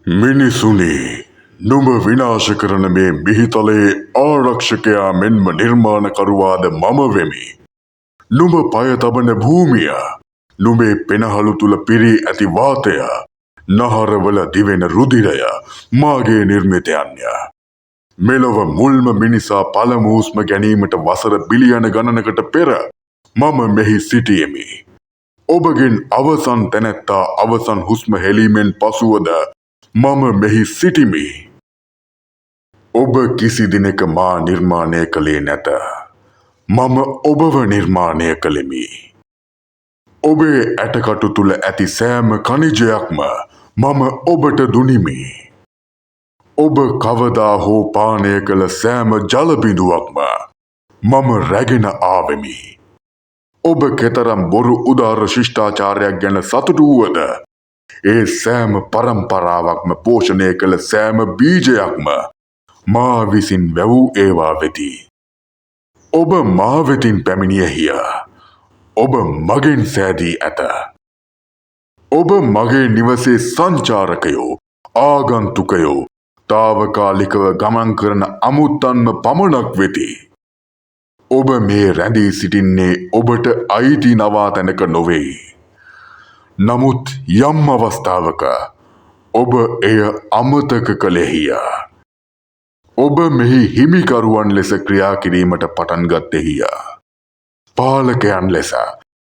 මිනිසුනි, නුඹ විනාශ කරන මේ මිහිතලේ ආරක්ෂකයා මෙන්ම නිර්මාණකරුවාද මම වෙමි. නුඹ පය තබන භූමිය, නුඹේ පෙනහළු තුල පිරී ඇති වාතය, නහරවල දිවෙන රුධිරය මාගේ නිර්මිතයන්ය. මෙලොව මුල්ම මිනිසා පළමු හුස්ම ගැනීමට වසර බිලියන ගණනකට පෙර මම මෙහි සිටියෙමි. ඔබගෙන් අවසන් තැනැත්තා අවසන් හුස්ම හෙලීමෙන් පසුවද මම මෙහි සිටිමි. ඔබ කිසි දිනක මා නිර්මාණය කළේ නැත. මම ඔබව නිර්මාණය කළෙමි. ඔබේ ඇටකටු තුල ඇති සෑම කණිජයක්ම මම ඔබට දුනිමි. ඔබ කවදා හෝ පානය කළ සෑම ජල බිඳුවක්ම මම රැගෙන ආවෙමි. ඔබ කෙතරම් බොරු උදාර ශිෂ්ටාචාරයක් ගැන සතුටු වුවද ඒ සෑම පරම්පරාවක්ම පෝෂණය කළ සෑම බීජයක්ම මා විසින් වැවූ ඒවා වෙති. ඔබ මා වෙතින් පැමිණියහිය. ඔබ මගෙන් සෑදී ඇත. ඔබ මගේ නිවසේ සංචාරකයෝ, ආගන්තුකයෝ, තාවකාලිකව ගමන් කරන අමුත්තන්ම පමණක් වෙති. ඔබ මේ රැඳී සිටින්නේ ඔබට අයිති නවාතැනක නොවේ. නමුත් යම් අවස්ථාවක ඔබ එය අමතක කළෙහිය. ඔබ මෙහි හිමිකරුවන් ලෙස ක්‍රියා කිරීමට පටන් ගත්තෙහිය. පාලකයන් ලෙස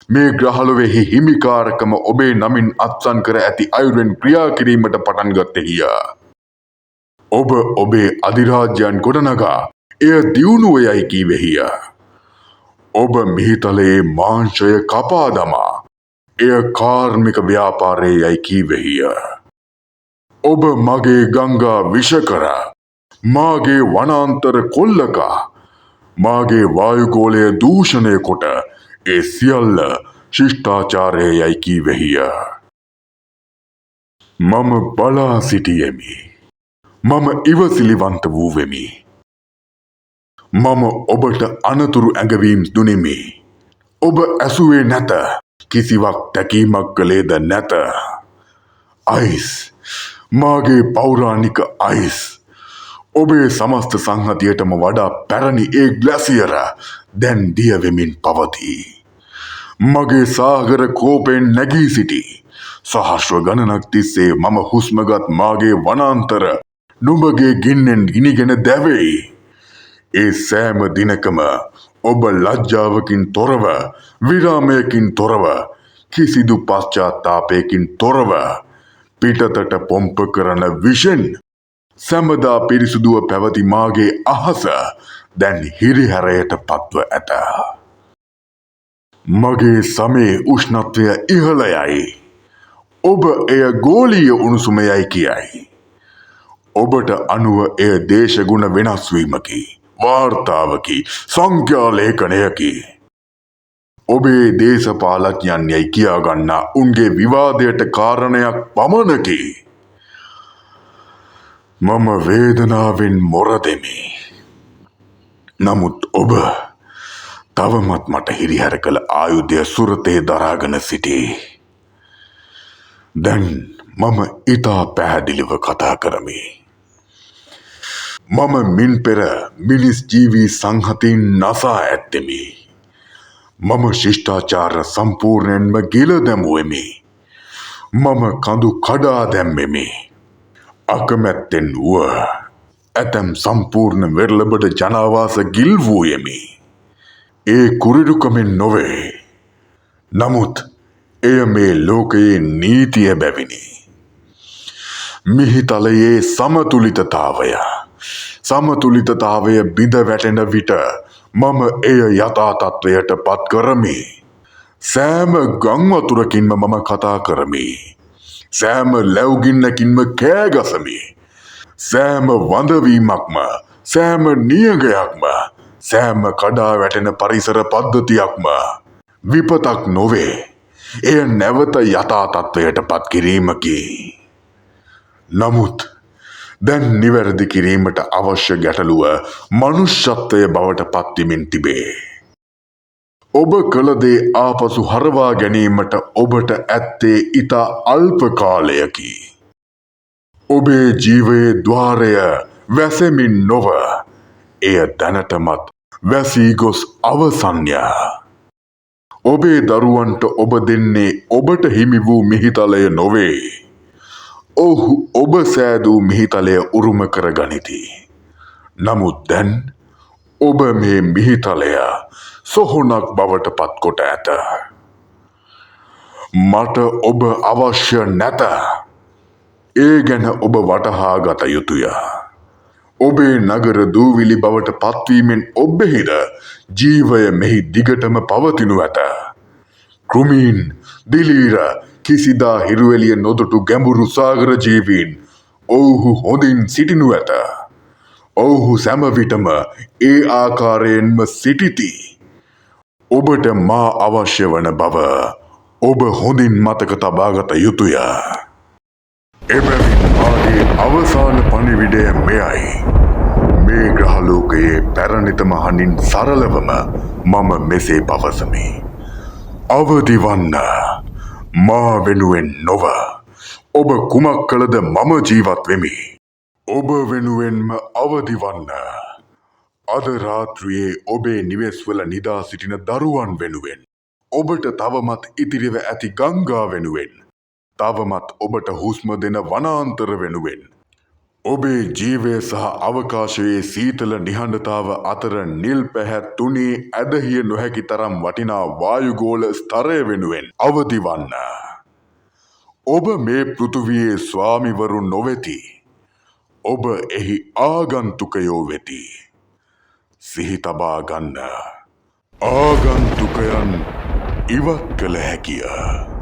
මේ ග්‍රහලොවෙහි හිමිකාරකම ඔබේ නමින් අත්සන් කර ඇති අයුරෙන් ක්‍රියා කිරීමට පටන් ගත්තෙහිය. ඔබ ඔබේ අධිරාජ්‍යයන් ගොඩනගා එය දියුණුව යයි කීවෙහිය. ඔබ මිහිතලයේ මාංශය කපා දමා එය කාර්මික ව්‍යාපාරයේ යයි කීවෙහිය. ඔබ මගේ ගංගා විෂ කර, මාගේ වනාන්තර කොල්ලකා, මාගේ වායුගෝලය දූෂණය කොට ඒ සියල්ල ශිෂ්ටාචාරය යයි කීවෙහිය. මම බලා සිටියෙමි. මම ඉවසිලිවන්ත වූවෙමි. මම ඔබට අනතුරු ඇඟවීම් දුනිමි. ඔබ ඇසුවේ නැත. කිසිවක් තැකීමක් කළේද නැත. අයිස්, මාගේ පෞරාණික අයිස්, ඔබේ සමස්ත සංහතියටම වඩා පැරණි ඒ ග්ලැසියර දැන් දියවෙමින් පවතී. මගේ සාගර කෝපයෙන් නැගී සිටි සහස්්‍ර ගණනක් තිස්සේ මම හුස්මගත් මාගේ වනාන්තර නුඹගේ ගින්නෙන් ගිනිගෙන දැවෙයි. ඒ සෑම දිනකම ඔබ ලජ්ජාවකින් තොරව, විරාමයකින් තොරව, කිසිදු පශ්චාත්තාපයකින් තොරව පිටතට පොම්ප කරන විෂෙන් සැමදා පිරිසුදුව පැවති මාගේ අහස දැන් හිරිහැරයට පත්ව ඇත. මගේ සමේ උෂ්ණත්වය ඉහළ යයි. ඔබ එය ගෝලීය උණුසුම යයි කියයි. ඔබට අනුව එය දේශගුණ වෙනස්වීමකි, වාර්තාවකි, සංඛ්‍යාලේඛනයකි. ඔබේ දේශපාලඥයන් යයි කියාගන්නා උන්ගේ විවාදයට කාරණයක් පමණකි. මම වේදනාවෙන් මොරදෙමි. නමුත් ඔබ තවමත් මට හිරිහැර කළ ආයුධය සුරතේ දරාගෙන සිටී. දැන් මම ඉතා පැහැදිලිව කතා කරමි. මම මින් පෙර මිනිස් ජීවී සංහතින් නසා ඇත්තෙමි. මම ශිෂ්ටාචාර සම්පූර්ණයෙන්ම ගිල දැමුවෙමි. මම කඳු කඩා දැම්මෙමි. අකමැත්තෙන් වුව ඇතැම් සම්පූර්ණ වෙරළබඩ ජනාවාස ගිල්වූයෙමි. ඒ කුරිරුකමෙන් නොවේ. නමුත් එය මේ ලෝකයේ නීතිය බැවිනි. මිහිතලයේ සමතුලිතතාවය බිඳ වැටෙන විට මම එය යථා තත්ත්වයට පත් කරමි. සෑම ගංවතුරකින්ම මම කතා කරමි. සෑම ලැව්ගින්නකින්ම කෑගසමි. සෑම වඳවීමක්ම, සෑම නියගයක්ම, සෑම කඩා වැටෙන පරිසර පද්ධතියක්ම විපතක් නොවේ. එය නැවත යථා තත්ත්වයට පත් කිරීමකි. නමුත් දැන් නිවැරදි කිරීමට අවශ්‍ය ගැටලුව මනුෂ්‍යත්වය බවට පත්වමින් තිබේ. ඔබ කළ දේ ආපසු හරවා ගැනීමට ඔබට ඇත්තේ ඉතා අල්ප කාලයකි. ඔබේ ජීවයේ ద్వාරය වැසෙමින් නොව එය දැනටමත් වැසී ගොස් අවසන්ය. ඔබේ දරුවන්ට ඔබ දෙන්නේ ඔබට හිමි වූ මිහිතලය නොවේ. ඔහු ඔබ සෑදූ මිහිතලය උරුම කර ගනිති. නමුත් දැන් ඔබ මේ මිහිතලය සොහොනක් බවට පත්කොට ඇත. මට ඔබ අවශ්‍ය නැත. ඒ ගැන ඔබ වටහා ගත යුතුය. ඔබේ නගර දූවිලි බවට පත්වීමෙන් ඔබ්බෙහිද ජීවය මෙහි දිගටම පවතිනු ඇත. කෘමීන් දිලීර කිසිදා හිරුවෙලිය නොදුටු ගැඹුරු සාගර ජීවීන් ඔවුහු හොඳින් සිටිනු ඇත. ඔවුහු සැමවිටම ඒ ආකාරයෙන්ම සිටිති. ඔබට මා අවශ්‍ය වන බව ඔබ හොඳින් මතක තබාගත යුතුය. එබැවින් මාගේ අවසාන පණිවිඩය මෙයයි. මේ ග්‍රහලෝකයේ පැරණිතම හඬින් සරලවම මම මෙසේ පවසමි. අවදිවන්න. මා වෙනුවෙන් නොව ඔබ කුමක් කළද මම ජීවත් වෙමි. ඔබ වෙනුවෙන්ම අවදිවන්න. අද රාත්‍රියේ ඔබේ නිවෙස්වල නිදා සිටින දරුවන් වෙනුවෙන්. ඔබට තවමත් ඉතිරිව ඇති ගංගා වෙනුවෙන්. තවමත් ඔබට හුස්ම දෙන වනාන්තර වෙනුවෙන්. ඔබේ ජීවය සහ අවකාශයේ සීතල නිහඬතාව අතර නිල් පැහැත් තුනේ ඇදහිය නොහැකි තරම් වටිනා වායුගෝල ස්තරය වෙනුවෙන් අවදිවන්න. ඔබ මේ පෘථුවියේ ස්වාමිවරු නොවෙති. ඔබ එහි ආගන්තුකයෝ වෙති. සිහි තබා ගන්න. ආගන්තුකයන් ඉවත් කළ හැකිය.